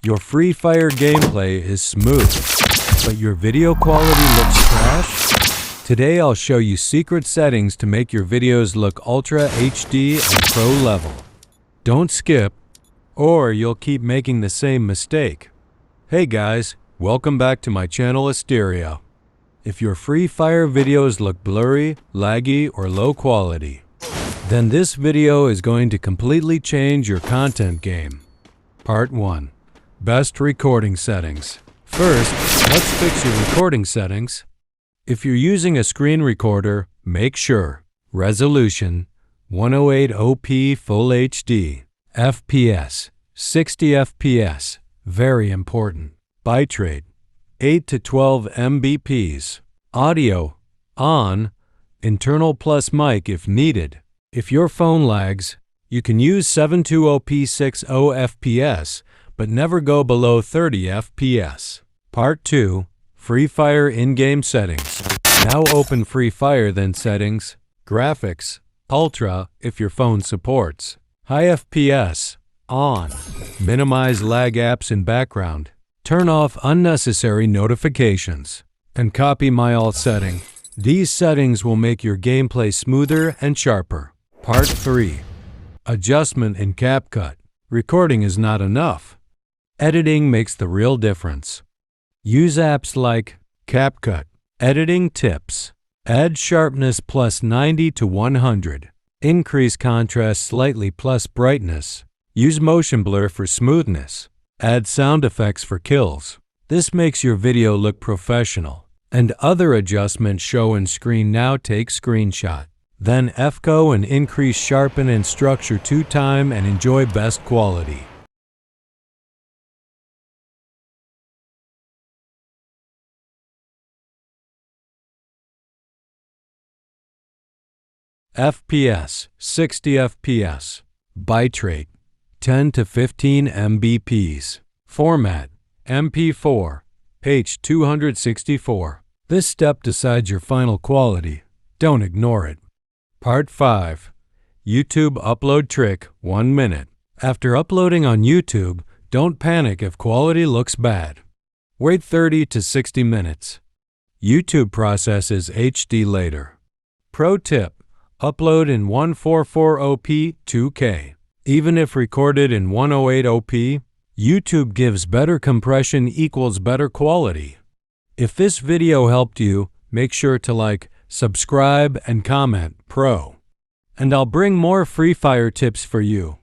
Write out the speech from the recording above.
Your Free Fire gameplay is smooth, but your video quality looks trash? Today I'll show you secret settings to make your videos look Ultra HD and Pro level. Don't skip, or you'll keep making the same mistake. Hey guys, welcome back to my channel Astirio. If your Free Fire videos look blurry, laggy, or low quality, then this video is going to completely change your content game. Part 1. Best recording settings. First, let's fix your recording settings. If you're using a screen recorder, make sure resolution 1080p Full HD, FPS 60 FPS, very important. Bitrate 8 to 12 Mbps. Audio on, internal plus mic if needed. If your phone lags, you can use 720p 60 FPS, but never go below 30 FPS. Part 2. Free Fire in-game settings. Now open Free Fire, then Settings, Graphics, Ultra if your phone supports. High FPS, on. Minimize lag apps in background. Turn off unnecessary notifications. And copy my alt setting. These settings will make your gameplay smoother and sharper. Part 3. Adjustment in CapCut. Recording is not enough. Editing makes the real difference. Use apps like CapCut. Editing tips. Add sharpness plus 90 to 100. Increase contrast slightly plus brightness. Use motion blur for smoothness. Add sound effects for kills. This makes your video look professional. And other adjustments show in screen now. Take screenshot. Then FCO and increase sharpen and structure 2 times and enjoy best quality. FPS 60 FPS. Bitrate 10 to 15 Mbps. Format MP4, page 264. This step decides your final quality. Don't ignore it. Part 5. YouTube upload trick 1 minute. After uploading on YouTube, don't panic if quality looks bad. Wait 30 to 60 minutes. YouTube processes HD later. Pro tip: upload in 1440p 2K. Even if recorded in 108p, YouTube gives better compression equals better quality. If this video helped you, make sure to like, subscribe, and comment Pro. And I'll bring more Free Fire tips for you.